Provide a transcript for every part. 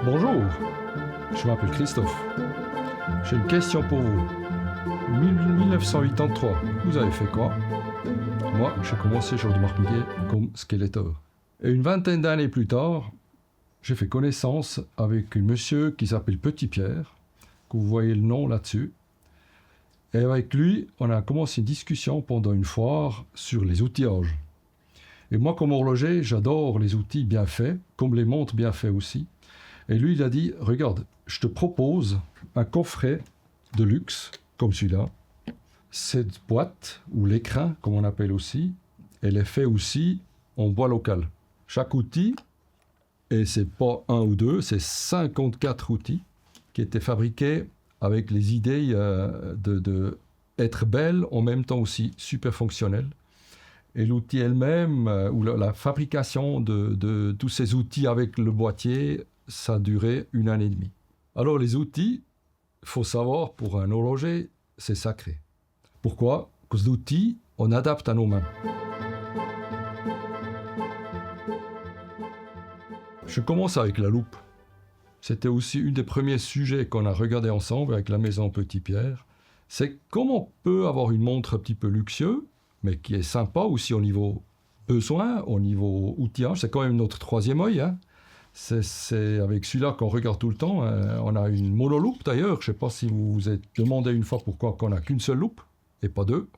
Bonjour, je m'appelle Christophe. J'ai une question pour vous. 1983, vous avez fait quoi? Moi, j'ai commencé sur de marquer comme Skeletor. Et une vingtaine d'années plus tard, j'ai fait connaissance avec un monsieur qui s'appelle Petit Pierre, que vous voyez le nom là-dessus. Et avec lui, on a commencé une discussion pendant une foire sur les outillages. Et moi, comme horloger, j'adore les outils bien faits, comme les montres bien faits aussi. Et lui, il a dit, regarde, je te propose un coffret de luxe, comme celui-là. Cette boîte, ou l'écrin, comme on appelle aussi, elle est faite aussi en bois local. Chaque outil, et c'est pas un ou deux, c'est 54 outils qui étaient fabriqués avec les idées de être belle, en même temps aussi super fonctionnelle. Et l'outil elle-même, ou la fabrication de tous ces outils avec le boîtier, ça a duré 1 année et demie. Alors les outils, il faut savoir, pour un horloger, c'est sacré. Pourquoi? Parce que l'outil, on adapte à nos mains. Je commence avec la loupe. C'était aussi un des premiers sujets qu'on a regardé ensemble avec la maison Petit Pierre. C'est comment on peut avoir une montre un petit peu luxueuse, mais qui est sympa aussi au niveau besoin, au niveau outillage. C'est quand même notre troisième œil. Hein. C'est avec celui-là qu'on regarde tout le temps. On a une monoloupe d'ailleurs. Je ne sais pas si vous vous êtes demandé une fois pourquoi on n'a qu'une seule loupe et pas deux.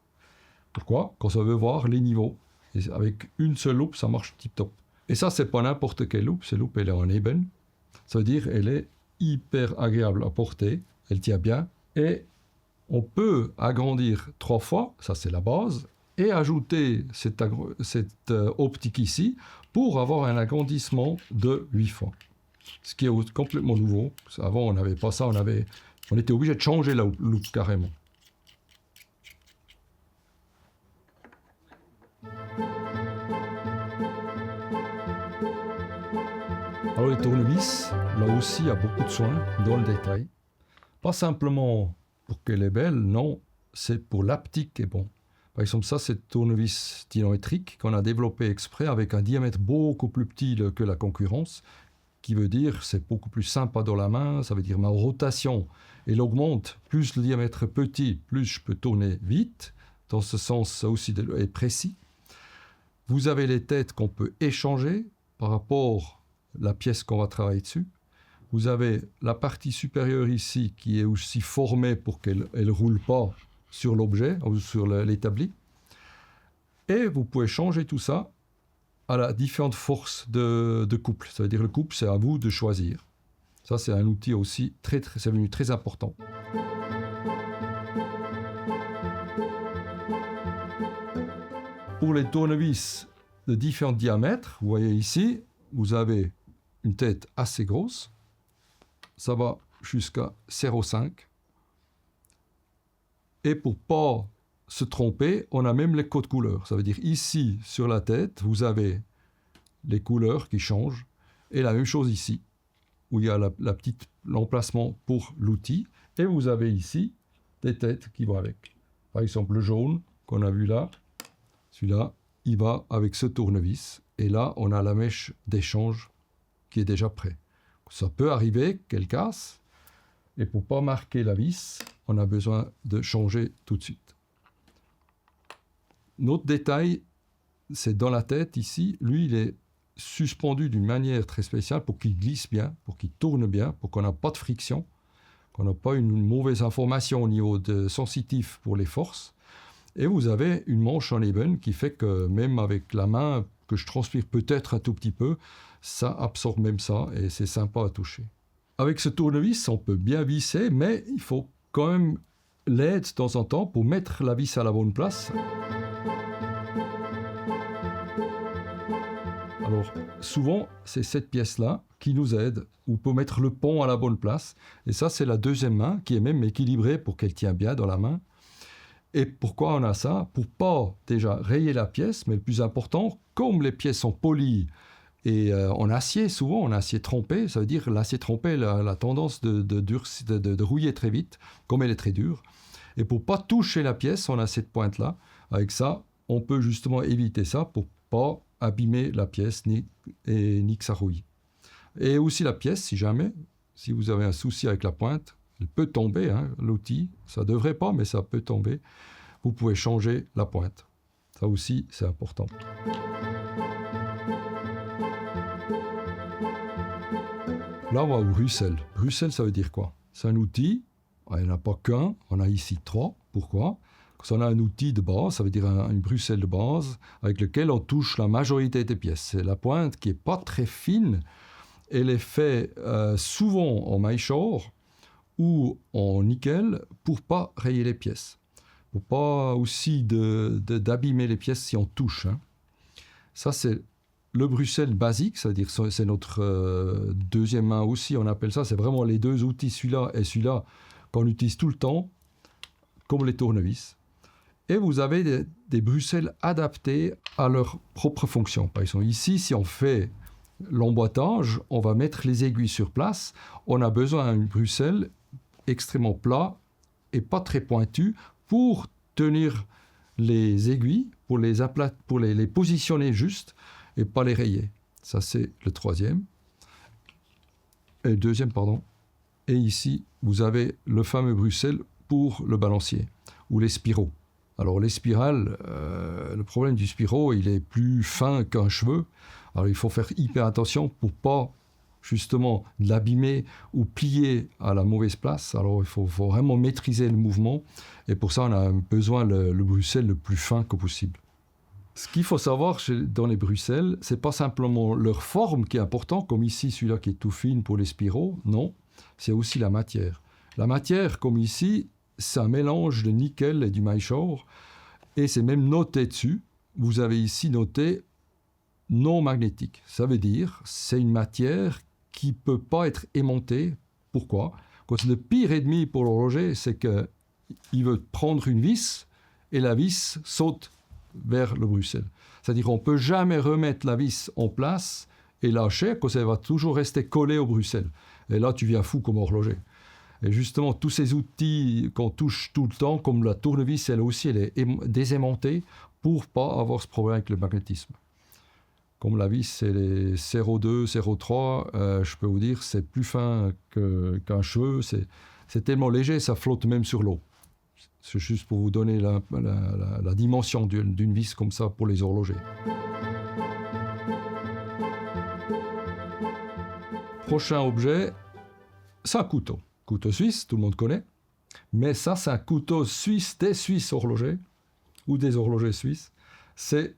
Pourquoi? Quand ça veut voir les niveaux. Et avec une seule loupe, ça marche tip-top. Et ça, c'est pas n'importe quelle loupe. Cette loupe, elle est en ébène. Ça veut dire qu'elle est hyper agréable à porter. Elle tient bien. Et on peut agrandir 3 fois. Ça, c'est la base. Et ajouter cette optique ici pour avoir un agrandissement de 8 fois. Ce qui est complètement nouveau. Avant, on n'avait pas ça. On était obligé de changer la loupe carrément. Alors les tournevis, là aussi, il y a beaucoup de soins dans le détail. Pas simplement pour qu'elle est belle, non, c'est pour l'haptique qui est bon. Par exemple, ça, c'est le tournevis dynamétrique qu'on a développé exprès avec un diamètre beaucoup plus petit que la concurrence, qui veut dire c'est beaucoup plus sympa dans la main, ça veut dire ma rotation, elle augmente, plus le diamètre est petit, plus je peux tourner vite, dans ce sens, ça aussi est précis. Vous avez les têtes qu'on peut échanger par rapport à la pièce qu'on va travailler dessus. Vous avez la partie supérieure ici qui est aussi formée pour qu'elle ne roule pas sur l'objet ou sur l'établi. Et vous pouvez changer tout ça à la différente force de couple. Ça veut dire le couple, c'est à vous de choisir. Ça, c'est un outil aussi c'est devenu très important. Pour les tournevis de différents diamètres, vous voyez ici, vous avez une tête assez grosse. Ça va jusqu'à 0,5. Et pour ne pas se tromper, on a même les codes couleurs. Ça veut dire ici, sur la tête, vous avez les couleurs qui changent. Et la même chose ici, où il y a l'emplacement pour l'outil. Et vous avez ici des têtes qui vont avec. Par exemple, le jaune qu'on a vu là, celui-là, il va avec ce tournevis. Et là, on a la mèche d'échange qui est déjà prête. Ça peut arriver qu'elle casse. Et pour ne pas marquer la vis, on a besoin de changer tout de suite. Notre détail, c'est dans la tête ici. Lui, il est suspendu d'une manière très spéciale pour qu'il glisse bien, pour qu'il tourne bien, pour qu'on n'ait pas de friction, qu'on n'ait pas une mauvaise information au niveau de sensitif pour les forces. Et vous avez une manche en ébène qui fait que même avec la main, que je transpire peut-être un tout petit peu, ça absorbe même ça et c'est sympa à toucher. Avec ce tournevis, on peut bien visser, mais il faut quand même l'aide de temps en temps pour mettre la vis à la bonne place. Alors, souvent, c'est cette pièce-là qui nous aide, ou peut mettre le pont à la bonne place. Et ça, c'est la deuxième main qui est même équilibrée pour qu'elle tienne bien dans la main. Et pourquoi on a ça? Pour pas déjà rayer la pièce, mais le plus important, comme les pièces sont polies et en acier, souvent en acier trempé, ça veut dire l'acier trempé a la tendance de rouiller très vite, comme elle est très dure. Et pour pas toucher la pièce, on a cette pointe-là. Avec ça, on peut justement éviter ça pour pas abîmer la pièce ni que ça rouille. Et aussi la pièce, si jamais, si vous avez un souci avec la pointe, elle peut tomber, hein, l'outil. Ça ne devrait pas, mais ça peut tomber. Vous pouvez changer la pointe. Ça aussi, c'est important. Là, on va au Bruxelles. Bruxelles, ça veut dire quoi? C'est un outil. Il n'y en a pas qu'un. On a ici 3. Pourquoi? Parce qu'on a un outil de base, ça veut dire une Bruxelles de base, avec lequel on touche la majorité des pièces. C'est la pointe qui n'est pas très fine. Elle est faite souvent en maillechort ou en nickel pour ne pas rayer les pièces. Pour pas aussi d'abîmer les pièces si on touche. Hein. Ça, c'est le Bruxelles basique, c'est-à-dire c'est notre deuxième main aussi, on appelle ça. C'est vraiment les deux outils, celui-là et celui-là, qu'on utilise tout le temps, comme les tournevis. Et vous avez des Bruxelles adaptés à leur propre fonction. Par exemple, ici, si on fait l'emboîtage, on va mettre les aiguilles sur place. On a besoin d'une Bruxelles extrêmement plat et pas très pointu pour tenir les aiguilles, pour les positionner juste et pas les rayer. Ça, c'est le deuxième, pardon. Et ici, vous avez le fameux Bruxelles pour le balancier ou les spiraux. Alors, les spirales, le problème du spiraux, il est plus fin qu'un cheveu. Alors, il faut faire hyper attention pour pas justement l'abîmer ou plier à la mauvaise place. Alors, il faut vraiment maîtriser le mouvement. Et pour ça, on a besoin le Bruxelles le plus fin que possible. Ce qu'il faut savoir dans les Bruxelles, c'est pas simplement leur forme qui est importante, comme ici, celui-là qui est tout fin pour les spiraux. Non, c'est aussi la matière. La matière, comme ici, c'est un mélange de nickel et du maillechort. Et c'est même noté dessus. Vous avez ici noté non magnétique. Ça veut dire c'est une matière qui ne peut pas être aimantée. Pourquoi? Parce que le pire ennemi pour l'horloger, c'est qu'il veut prendre une vis et la vis saute vers le Bruxelles. C'est-à-dire qu'on ne peut jamais remettre la vis en place et lâcher, parce qu'elle va toujours rester collée au Bruxelles. Et là, tu viens fou comme horloger. Et justement, tous ces outils qu'on touche tout le temps, comme la tournevis, elle aussi, elle est désaimantée pour ne pas avoir ce problème avec le magnétisme. Comme la vis, c'est les 0,2, 0,3, je peux vous dire, c'est plus fin qu'un cheveu. C'est tellement léger, ça flotte même sur l'eau. C'est juste pour vous donner la dimension d'une vis comme ça pour les horlogers. Prochain objet, c'est un couteau. Couteau suisse, tout le monde connaît. Mais ça, c'est un couteau suisse des Suisses horlogers ou des horlogers suisses. C'est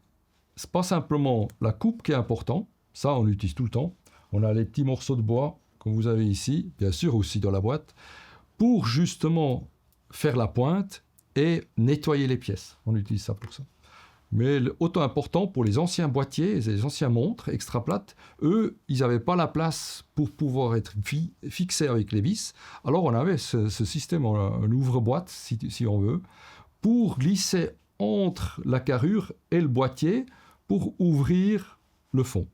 pas simplement la coupe qui est importante. Ça, on l'utilise tout le temps. On a les petits morceaux de bois, comme vous avez ici, bien sûr aussi dans la boîte, pour justement faire la pointe et nettoyer les pièces. On utilise ça pour ça. Mais autant important pour les anciens boîtiers, les anciens montres extra plates, eux, ils n'avaient pas la place pour pouvoir être fixés avec les vis. Alors on avait ce système, un ouvre-boîte, si on veut, pour glisser entre la carrure et le boîtier pour ouvrir le fond.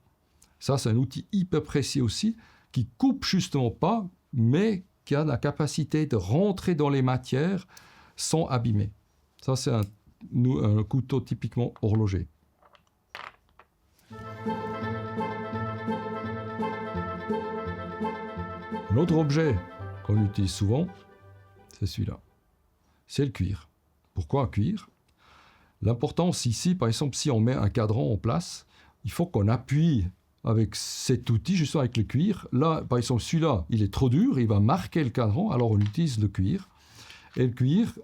Ça, c'est un outil hyper précis aussi, qui coupe justement pas, mais qui a la capacité de rentrer dans les matières sans abîmer. Ça, c'est un couteau typiquement horloger. Un autre objet qu'on utilise souvent, c'est celui-là. C'est le cuir. Pourquoi un cuir? L'importance ici, par exemple, si on met un cadran en place, il faut qu'on appuie avec cet outil, justement avec le cuir. Là, par exemple, celui-là, il est trop dur, il va marquer le cadran, alors on utilise le cuir. Et le cuir,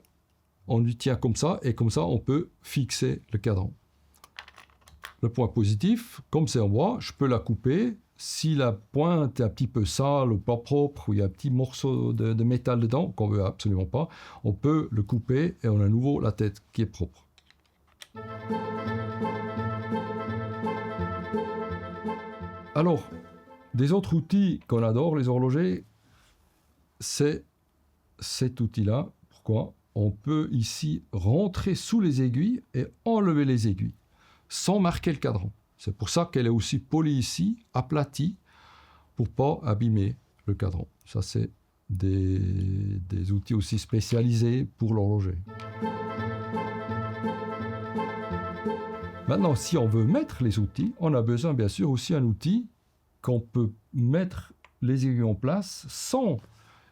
on lui tient comme ça, et comme ça, on peut fixer le cadran. Le point positif, comme c'est en bois, je peux la couper. Si la pointe est un petit peu sale ou pas propre, ou il y a un petit morceau de métal dedans, qu'on ne veut absolument pas, on peut le couper et on a à nouveau la tête qui est propre. Alors, des autres outils qu'on adore, les horlogers, c'est cet outil-là. Pourquoi? On peut ici rentrer sous les aiguilles et enlever les aiguilles, sans marquer le cadran. C'est pour ça qu'elle est aussi polie ici, aplatie, pour ne pas abîmer le cadran. Ça, c'est des outils aussi spécialisés pour l'horloger. Maintenant, si on veut mettre les outils, on a besoin bien sûr aussi d'un outil qu'on peut mettre les aiguilles en place sans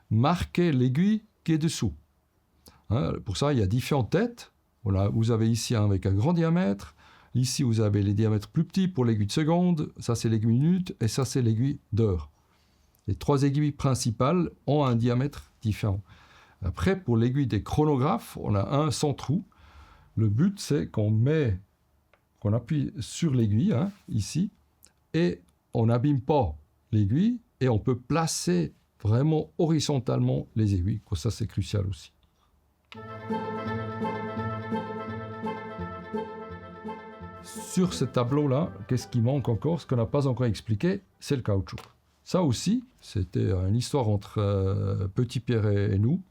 marquer l'aiguille qui est dessous. Hein, pour ça, il y a différentes têtes. Voilà, vous avez ici un avec un grand diamètre. Ici, vous avez les diamètres plus petits pour l'aiguille de seconde. Ça, c'est l'aiguille minute. Et ça, c'est l'aiguille d'heure. Les 3 aiguilles principales ont un diamètre différent. Après, pour l'aiguille des chronographes, on a un sans trou. Le but, c'est qu'on appuie sur l'aiguille, hein, ici, et on n'abîme pas l'aiguille, et on peut placer vraiment horizontalement les aiguilles. Ça, c'est crucial aussi. Sur ce tableau-là, qu'est-ce qui manque encore? Ce qu'on n'a pas encore expliqué, c'est le caoutchouc. Ça aussi, c'était une histoire entre Petit Pierre et nous.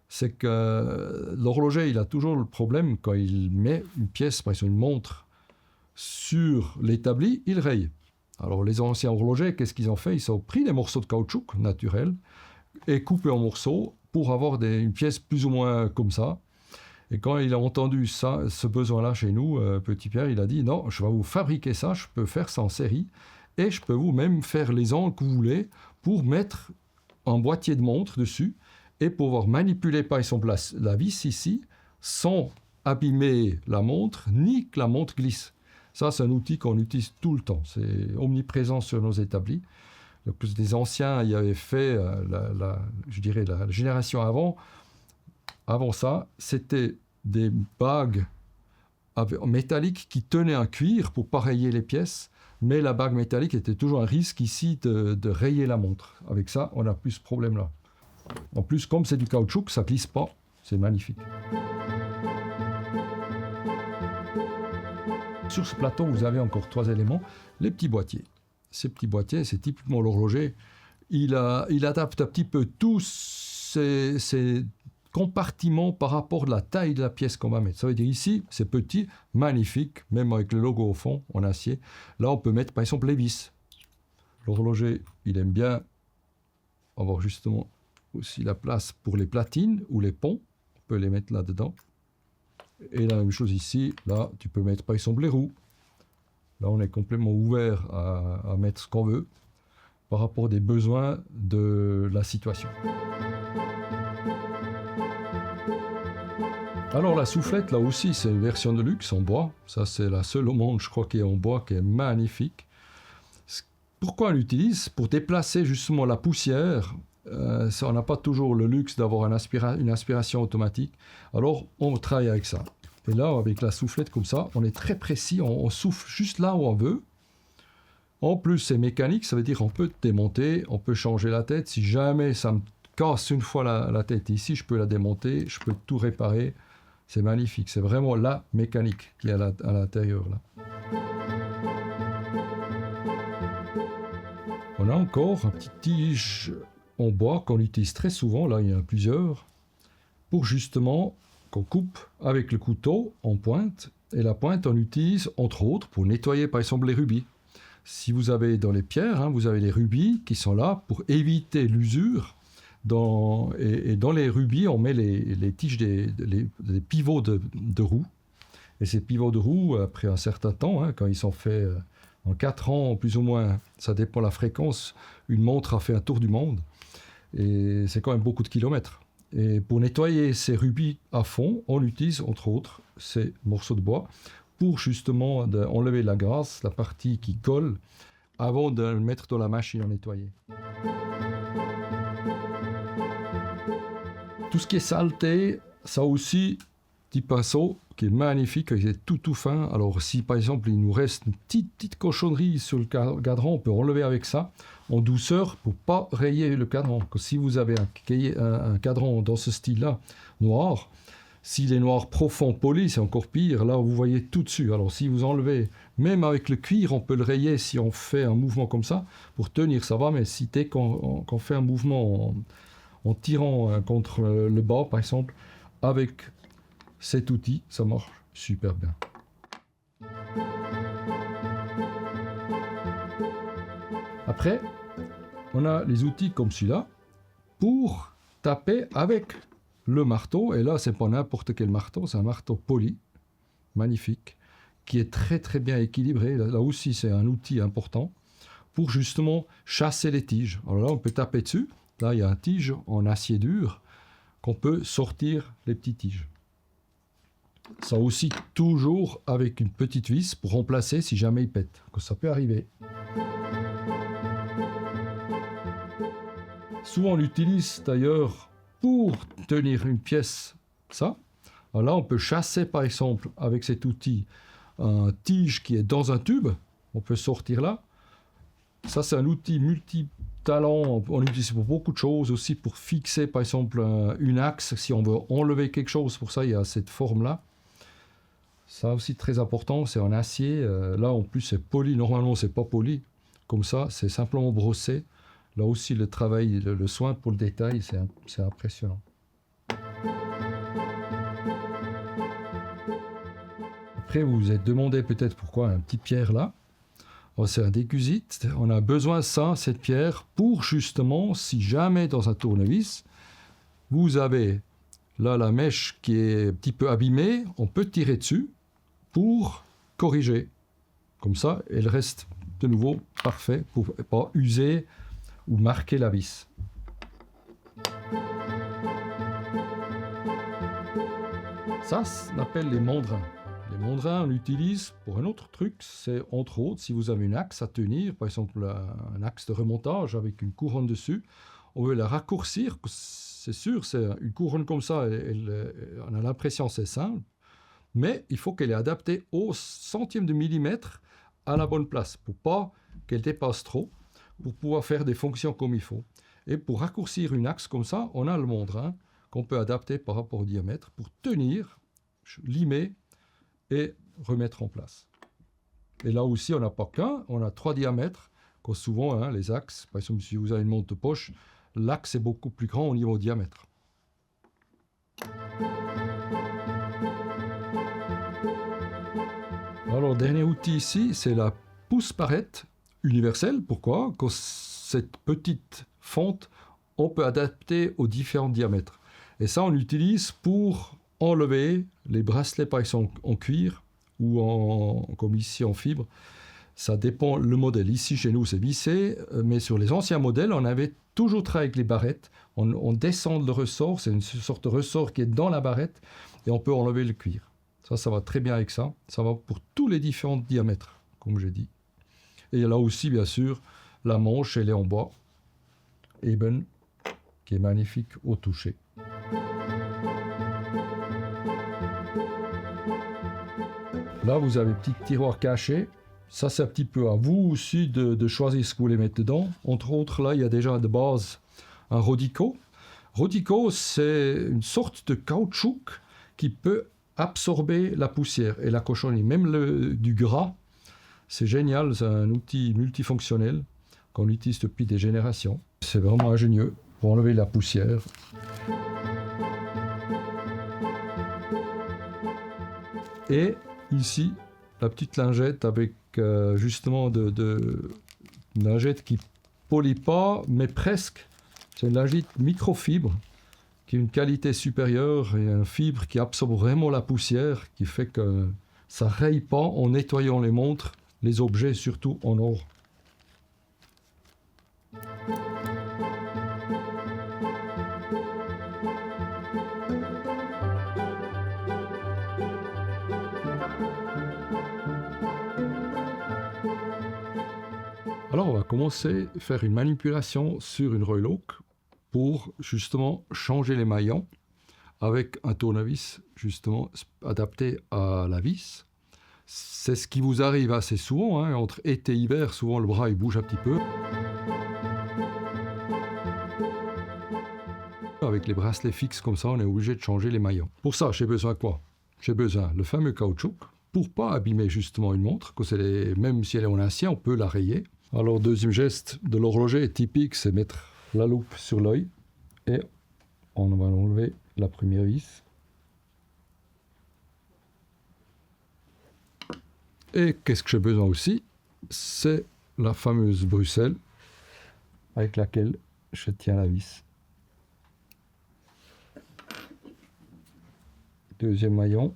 C'est que l'horloger, il a toujours le problème, quand il met une pièce, par exemple une montre, sur l'établi, il raye. Alors les anciens horlogers, qu'est-ce qu'ils ont fait? Ils ont pris des morceaux de caoutchouc naturels et coupé en morceaux pour avoir une pièce plus ou moins comme ça. Et quand il a entendu ça, ce besoin-là chez nous, Petit Pierre, il a dit « Non, je vais vous fabriquer ça, je peux faire ça en série et je peux vous même faire les angles que vous voulez pour mettre un boîtier de montre dessus et pouvoir manipuler par exemple la vis ici sans abîmer la montre ni que la montre glisse. » Ça, c'est un outil qu'on utilise tout le temps. C'est omniprésent sur nos établis. Donc, les anciens y avaient fait, je dirais, la génération avant. Avant ça, c'était des bagues métalliques qui tenaient un cuir pour ne pas rayer les pièces. Mais la bague métallique était toujours un risque ici de rayer la montre. Avec ça, on n'a plus ce problème-là. En plus, comme c'est du caoutchouc, ça ne glisse pas. C'est magnifique. Sur ce plateau, vous avez encore 3 éléments. Les petits boîtiers. Ces petits boîtiers, c'est typiquement l'horloger. Il adapte un petit peu tous ces compartiments par rapport à la taille de la pièce qu'on va mettre. Ça veut dire ici, c'est petit, magnifique, même avec le logo au fond, en acier. Là, on peut mettre par exemple les vis. L'horloger, il aime bien avoir justement aussi la place pour les platines ou les ponts. On peut les mettre là-dedans. Et la même chose ici, là, tu peux mettre par exemple les roues. Là, on est complètement ouvert à mettre ce qu'on veut par rapport des besoins de la situation. Alors la soufflette, là aussi, c'est une version de luxe en bois. Ça, c'est la seule au monde, je crois, qui est en bois, qui est magnifique. Pourquoi on l'utilise? Pour déplacer justement la poussière. On n'a pas toujours le luxe d'avoir une aspiration automatique. Alors, on travaille avec ça. Et là, avec la soufflette comme ça, on est très précis. On souffle juste là où on veut. En plus, c'est mécanique. Ça veut dire qu'on peut démonter, on peut changer la tête. Si jamais ça me casse une fois la tête ici, je peux la démonter, je peux tout réparer. C'est magnifique. C'est vraiment la mécanique qui est à l'intérieur, là. On a encore un petit tige en bois qu'on utilise très souvent, là il y en a plusieurs, pour justement qu'on coupe avec le couteau en pointe. Et la pointe, on l'utilise entre autres pour nettoyer par exemple les rubis. Si vous avez dans les pierres, vous avez les rubis qui sont là pour éviter l'usure. Et dans les rubis, on met les tiges des pivots de roues. Et ces pivots de roues, après un certain temps, quand ils sont faits en 4 ans, plus ou moins, ça dépend de la fréquence, une montre a fait un tour du monde. Et c'est quand même beaucoup de kilomètres. Et pour nettoyer ces rubis à fond, on utilise entre autres ces morceaux de bois pour justement enlever la graisse, la partie qui colle, avant de le mettre dans la machine à nettoyer. Tout ce qui est saleté, ça aussi, petit pinceau qui est magnifique, qui est tout fin. Alors si par exemple il nous reste une petite cochonnerie sur le cadran, on peut enlever avec ça en douceur pour pas rayer le cadran. Que si vous avez un cadran dans ce style-là, noir, s'il est noir profond poli, c'est encore pire. Là, vous voyez tout dessus. Alors si vous enlevez, même avec le cuir, on peut le rayer si on fait un mouvement comme ça. Pour tenir, ça va, mais si dès qu'on fait un mouvement en tirant contre le bas, par exemple, avec cet outil, ça marche super bien. Après, on a les outils comme celui-là pour taper avec le marteau. Et là, c'est pas n'importe quel marteau, c'est un marteau poli, magnifique, qui est très très bien équilibré. Là aussi, c'est un outil important pour justement chasser les tiges. Alors là, on peut taper dessus. Là, il y a un tige en acier dur qu'on peut sortir les petites tiges. Ça aussi, toujours avec une petite vis pour remplacer si jamais il pète. Que ça peut arriver. Souvent, on l'utilise d'ailleurs pour tenir une pièce. Ça. Alors là, on peut chasser par exemple avec cet outil un tige qui est dans un tube. On peut sortir là. Ça, c'est un outil multi-talent. On l'utilise pour beaucoup de choses, aussi pour fixer, par exemple, une axe. Si on veut enlever quelque chose, pour ça, il y a cette forme-là. Ça aussi, très important, c'est en acier. Là, en plus, c'est poli. Normalement, c'est pas poli. Comme ça, c'est simplement brossé. Là aussi, le travail, le soin pour le détail, c'est impressionnant. Après, vous vous êtes demandé peut-être pourquoi un petit pierre là. C'est un décusite. On a besoin de ça, cette pierre, pour justement, si jamais dans un tournevis, vous avez là la mèche qui est un petit peu abîmée, on peut tirer dessus pour corriger. Comme ça, elle reste de nouveau parfait pour ne pas user ou marquer la vis. Ça, on appelle les mandrins. Les mandrins, on l'utilise pour un autre truc, c'est entre autres, si vous avez une axe à tenir, par exemple un axe de remontage avec une couronne dessus, on veut la raccourcir, c'est sûr, c'est une couronne comme ça, on a l'impression que c'est simple, mais il faut qu'elle est adaptée au centième de millimètre à la bonne place, pour pas qu'elle dépasse trop, pour pouvoir faire des fonctions comme il faut. Et pour raccourcir une axe comme ça, on a le mandrin qu'on peut adapter par rapport au diamètre pour tenir, limer, et remettre en place. Et là aussi, on n'a pas qu'un, on a 3 diamètres, comme souvent, les axes. Par exemple, si vous avez une montre de poche, l'axe est beaucoup plus grand au niveau diamètre. Alors, le dernier outil ici, c'est la pousse-barrette universelle. Pourquoi? Quand cette petite fente, on peut adapter aux différents diamètres. Et ça, on l'utilise pour enlever les bracelets par exemple en cuir ou comme ici en fibre. Ça dépend le modèle. Ici chez nous c'est vissé, mais sur les anciens modèles on avait toujours travaillé avec les barrettes. On descend le ressort, c'est une sorte de ressort qui est dans la barrette et on peut enlever le cuir. Ça va très bien avec ça. Ça va pour tous les différents diamètres, comme j'ai dit. Et là aussi bien sûr la manche elle est en bois, Eben, qui est magnifique au toucher. Là, vous avez un petit tiroir caché. Ça, c'est un petit peu à vous aussi de choisir ce que vous voulez mettre dedans. Entre autres, là, il y a déjà de base un Rodico. Rodico, c'est une sorte de caoutchouc qui peut absorber la poussière et la cochonnerie, même du gras. C'est génial, c'est un outil multifonctionnel qu'on utilise depuis des générations. C'est vraiment ingénieux pour enlever la poussière. Et ici, la petite lingette avec justement une lingette qui polie pas, mais presque. C'est une lingette microfibre qui a une qualité supérieure et une fibre qui absorbe vraiment la poussière, qui fait que ça ne raye pas en nettoyant les montres, les objets surtout en or. Alors on va commencer à faire une manipulation sur une Royal pour justement changer les maillons avec un tournevis justement adapté à la vis. C'est ce qui vous arrive assez souvent, entre été et hiver, souvent le bras il bouge un petit peu. Avec les bracelets fixes comme ça, on est obligé de changer les maillons. Pour ça, j'ai besoin de quoi? J'ai besoin le fameux caoutchouc pour pas abîmer justement une montre, même si elle est en acier, on peut la rayer. Alors, deuxième geste de l'horloger typique, c'est mettre la loupe sur l'œil et on va enlever la première vis. Et qu'est-ce que j'ai besoin aussi? C'est la fameuse Bruxelles avec laquelle je tiens la vis. Deuxième maillon.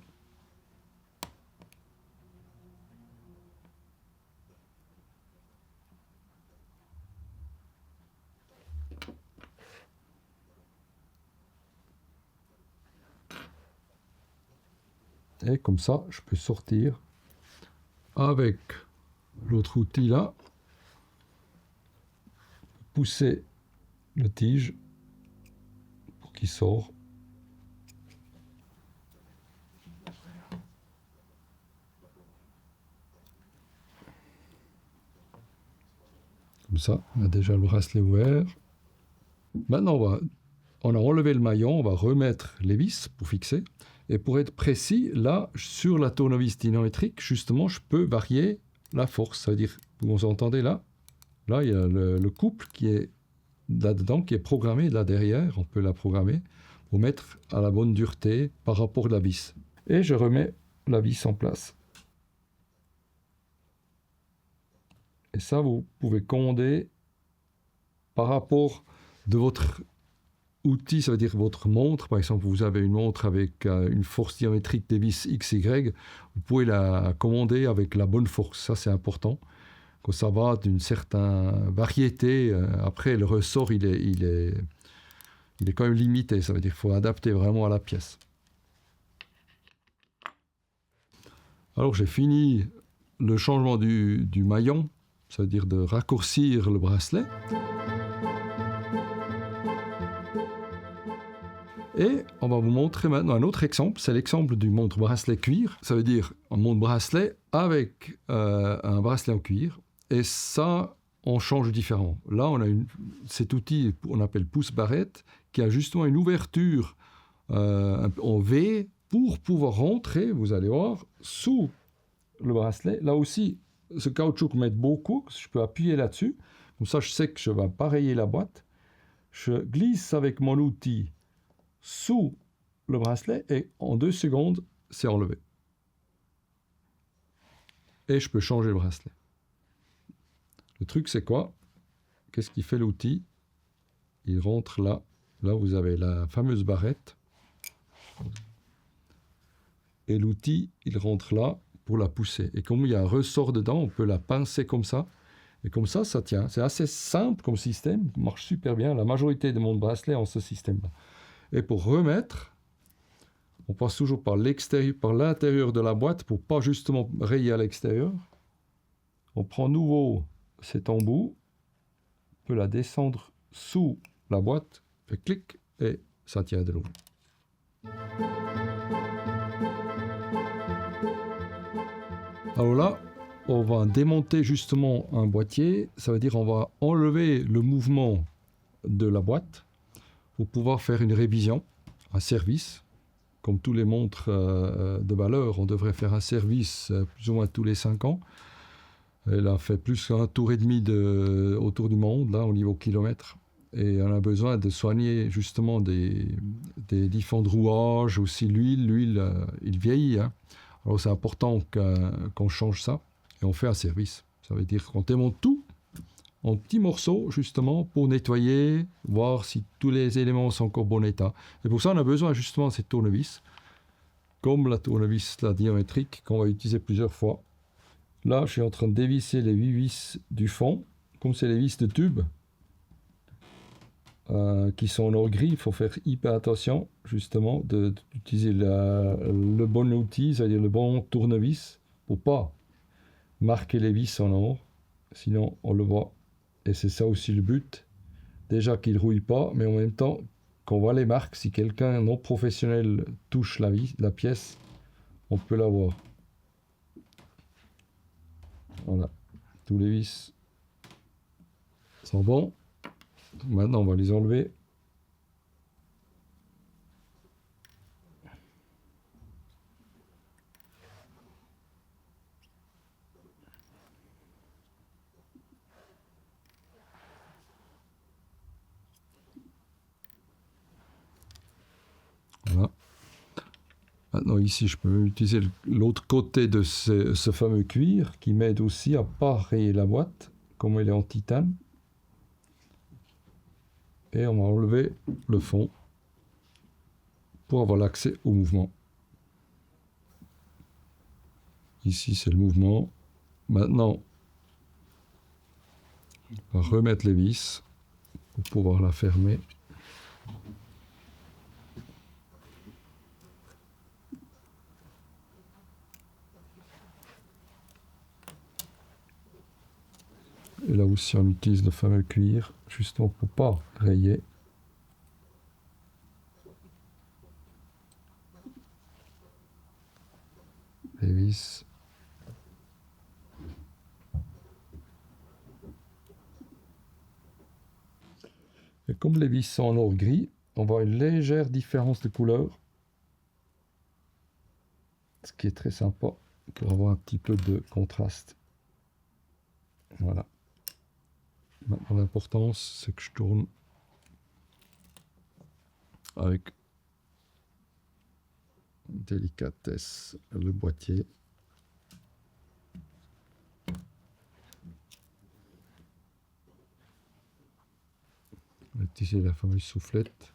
Et comme ça, je peux sortir avec l'autre outil là, pousser le tige pour qu'il sorte. Comme ça, on a déjà le bracelet ouvert. Maintenant, on a enlevé le maillon, on va remettre les vis pour fixer. Et pour être précis, là, sur la tournevis dynamétrique, justement, je peux varier la force. Ça veut dire, vous entendez là, il y a le couple qui est là-dedans, qui est programmé là derrière. On peut la programmer pour mettre à la bonne dureté par rapport à la vis. Et je remets la vis en place. Et ça, vous pouvez commander par rapport de votre outil, ça veut dire votre montre. Par exemple, vous avez une montre avec une force diamétrique des vis XY. Vous pouvez la commander avec la bonne force. Ça, c'est important. Quand ça va d'une certaine variété, après, le ressort, il est quand même limité. Ça veut dire qu'il faut adapter vraiment à la pièce. Alors, j'ai fini le changement du maillon. Ça veut dire de raccourcir le bracelet. Et on va vous montrer maintenant un autre exemple. C'est l'exemple du montre-bracelet cuir. Ça veut dire un montre-bracelet avec un bracelet en cuir. Et ça, on change différent. Là, on a cet outil qu'on appelle pouce-barrette qui a justement une ouverture en V pour pouvoir rentrer, vous allez voir, sous le bracelet. Là aussi, ce caoutchouc m'aide beaucoup. Je peux appuyer là-dessus. Comme ça, je sais que je vais pas rayer la boîte. Je glisse avec mon outil sous le bracelet et en 2 secondes, c'est enlevé. Et je peux changer le bracelet. Le truc, c'est quoi? Qu'est-ce qui fait l'outil? Il rentre là. Là, vous avez la fameuse barrette. Et l'outil, il rentre là pour la pousser. Et comme il y a un ressort dedans, on peut la pincer comme ça. Et comme ça, ça tient. C'est assez simple comme système. Ça marche super bien. La majorité de mon bracelet ont ce système-là. Et pour remettre, on passe toujours par l'intérieur de la boîte pour pas justement rayer à l'extérieur. On prend nouveau cet embout, on peut la descendre sous la boîte, fait clic et ça tient de l'eau. Alors là, on va démonter justement un boîtier, ça veut dire on va enlever le mouvement de la boîte pour pouvoir faire une révision, un service. Comme tous les montres de valeur, on devrait faire un service plus ou moins tous les 5 ans. Elle a fait plus qu'un tour et demi autour du monde, là, au niveau kilomètre. Et on a besoin de soigner justement des différents rouages, aussi l'huile, il vieillit. Hein. Alors c'est important qu'on change ça et on fait un service. Ça veut dire qu'on démonte tout en petits morceaux, justement, pour nettoyer, voir si tous les éléments sont encore en bon état. Et pour ça, on a besoin justement de cette tournevis, comme la tournevis diamétrique, qu'on va utiliser plusieurs fois. Là, je suis en train de dévisser les 8 vis du fond, comme c'est les vis de tube, qui sont en or gris. Il faut faire hyper attention, justement, d'utiliser le bon outil, c'est-à-dire le bon tournevis, pour pas marquer les vis en or, sinon on le voit. Et c'est ça aussi le but. Déjà qu'il ne rouille pas, mais en même temps qu'on voit les marques. Si quelqu'un non professionnel touche la pièce, on peut la voir. Voilà. Tous les vis sont bons. Maintenant, on va les enlever. Voilà. Maintenant, ici, je peux utiliser l'autre côté de ce fameux cuir qui m'aide aussi à ne pas rayer la boîte, comme elle est en titane. Et on va enlever le fond pour avoir l'accès au mouvement. Ici, c'est le mouvement. Maintenant, on va remettre les vis pour pouvoir la fermer. Et là aussi, on utilise le fameux cuir, justement pour pas rayer. Les vis. Et comme les vis sont en or gris, on voit une légère différence de couleur. Ce qui est très sympa pour avoir un petit peu de contraste. Voilà. Maintenant, l'importance, c'est que je tourne avec délicatesse le boîtier. On va utiliser la fameuse soufflette.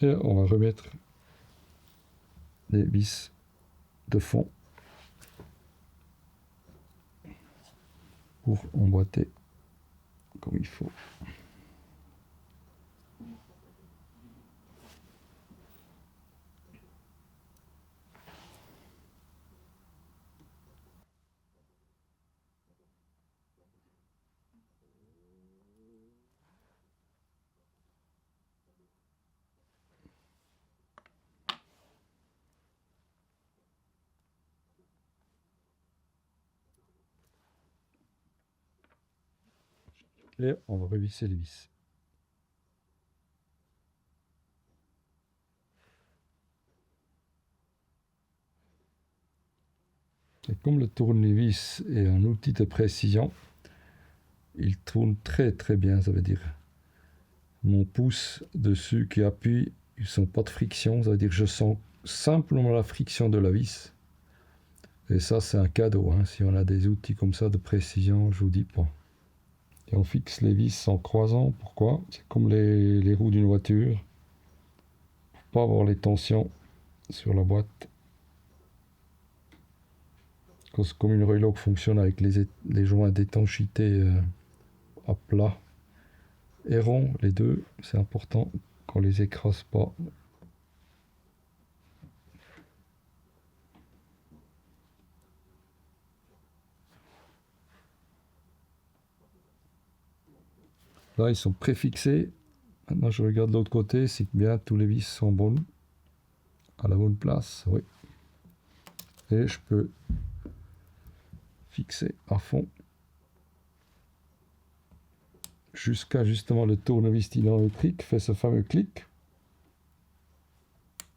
Et on va remettre les vis de fond pour emboîter comme il faut. Et on va revisser les vis. Et comme le tournevis est un outil de précision, il tourne très très bien, ça veut dire. Mon pouce dessus qui appuie, il ne sent pas de friction, ça veut dire que je sens simplement la friction de la vis. Et ça, c'est un cadeau, hein. Si on a des outils comme ça de précision, je vous dis pas. Et on fixe les vis en croisant, pourquoi? C'est comme les roues d'une voiture, pour pas avoir les tensions sur la boîte. Comme une raylock fonctionne avec les joints d'étanchéité à plat et rond, les deux, c'est important qu'on les écrase pas. Là, ils sont préfixés. Maintenant, je regarde de l'autre côté, si bien tous les vis sont bonnes, à la bonne place, oui. Et je peux fixer à fond jusqu'à justement le tournevis dynamétrique fait ce fameux clic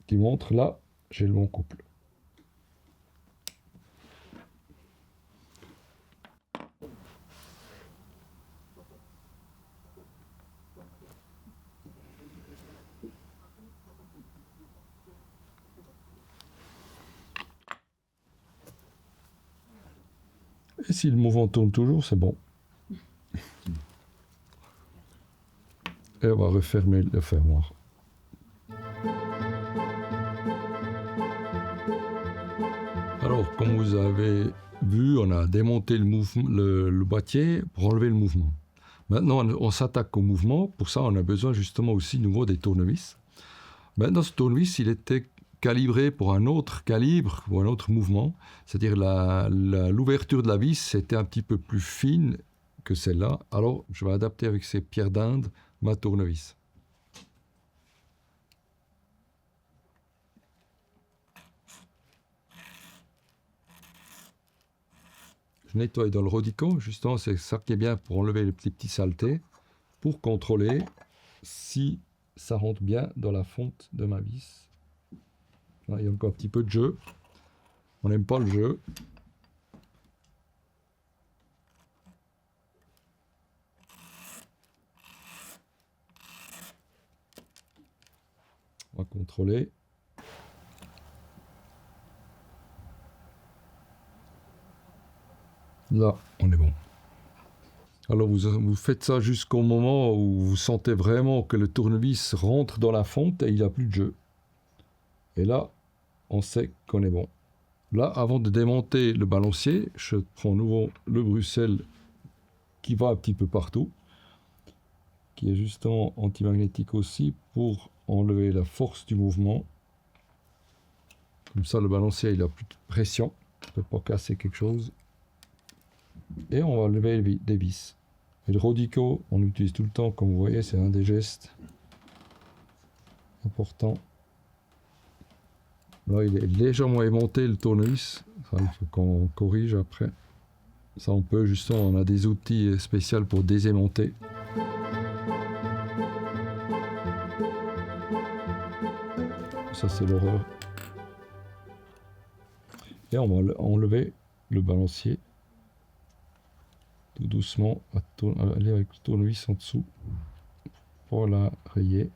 qui montre là, j'ai le bon couple. Et si le mouvement tourne toujours, c'est bon. Et on va refermer le fermoir. Alors, comme vous avez vu, on a démonté le boîtier pour enlever le mouvement. Maintenant, on s'attaque au mouvement. Pour ça, on a besoin justement aussi de nouveau des tournevis. Maintenant, ce tournevis, il était calibré pour un autre calibre ou un autre mouvement. C'est-à-dire l'ouverture de la vis était un petit peu plus fine que celle-là. Alors, je vais adapter avec ces pierres d'Inde ma tournevis. Je nettoie dans le Rodico, justement, c'est ça qui est bien pour enlever les petits saletés, pour contrôler si ça rentre bien dans la fonte de ma vis. Là, il y a encore un petit peu de jeu. On n'aime pas le jeu. On va contrôler. Là, on est bon. Alors vous faites ça jusqu'au moment où vous sentez vraiment que le tournevis rentre dans la fonte et il n'y a plus de jeu. Et là, on sait qu'on est bon. Là, avant de démonter le balancier, je prends à nouveau le Bruxelles qui va un petit peu partout, qui est justement antimagnétique aussi pour enlever la force du mouvement. Comme ça, le balancier il a plus de pression, il ne peut pas casser quelque chose. Et on va lever les vis. Et le Rodico, on l'utilise tout le temps, comme vous voyez, c'est un des gestes importants. Là, il est légèrement aimanté le tournevis, ça, il faut qu'on corrige après. Ça, on peut justement, on a des outils spéciaux pour désaimanter. Ça, c'est l'horreur. Et on va enlever le balancier tout doucement, aller avec le tournevis en dessous pour la rayer.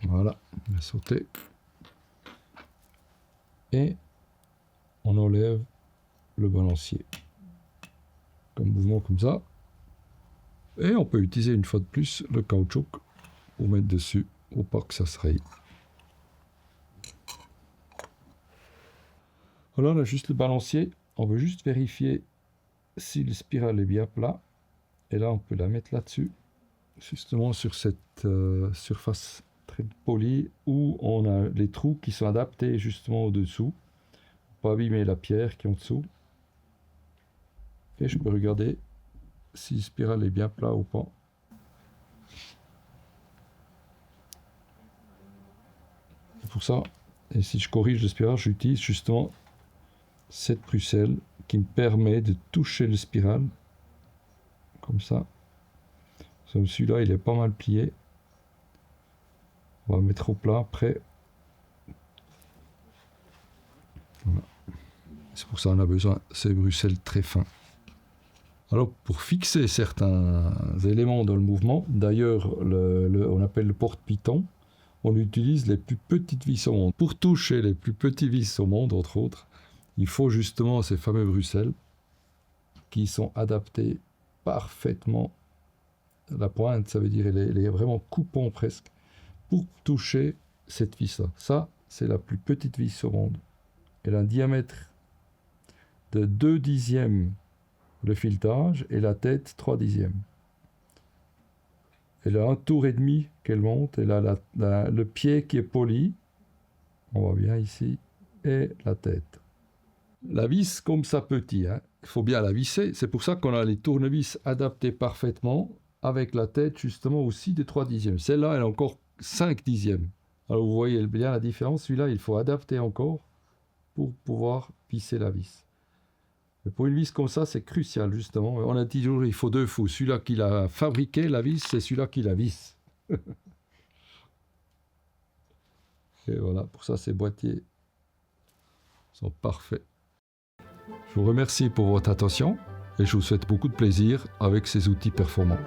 Voilà, on a sauté. Et on enlève le balancier. Comme mouvement comme ça. Et on peut utiliser une fois de plus le caoutchouc pour mettre dessus, pour pas que ça se raye. Voilà, on a juste le balancier. On veut juste vérifier si le spirale est bien plat. Et là, on peut la mettre là-dessus, justement sur cette surface très polie où on a les trous qui sont adaptés justement au-dessous. Pour pas abîmer la pierre qui est en dessous. Et je peux regarder si le spirale est bien plat ou pas. Et pour ça, et si je corrige le spirale, j'utilise justement cette bruxelle qui me permet de toucher le spirale comme ça. Celui-là, il est pas mal plié. On va mettre au plat après. Voilà. C'est pour ça qu'on a besoin de ces bruxelles très fins. Alors, pour fixer certains éléments dans le mouvement, d'ailleurs, on appelle le porte-piton, on utilise les plus petites vis au monde. Pour toucher les plus petites vis au monde, entre autres, il faut justement ces fameux bruxelles qui sont adaptées parfaitement. La pointe, ça veut dire elle est vraiment coupant presque, pour toucher cette vis-là. Ça, c'est la plus petite vis au monde. Elle a un diamètre de 2 dixièmes le filetage et la tête 3 dixièmes. Elle a un tour et demi qu'elle monte. Elle a le pied qui est poli. On voit bien ici. Et la tête. La vis comme ça petit. Hein. Il faut bien la visser. C'est pour ça qu'on a les tournevis adaptés parfaitement avec la tête justement aussi de 3 dixièmes. Celle-là, elle a encore 5 dixièmes. Alors vous voyez bien la différence. Celui-là, il faut adapter encore pour pouvoir visser la vis. Mais pour une vis comme ça, c'est crucial, justement. On a dit toujours il faut 2 fous. Celui-là qui l'a fabriqué, la vis, c'est celui-là qui la visse. Et voilà, pour ça, ces boîtiers sont parfaits. Je vous remercie pour votre attention et je vous souhaite beaucoup de plaisir avec ces outils performants.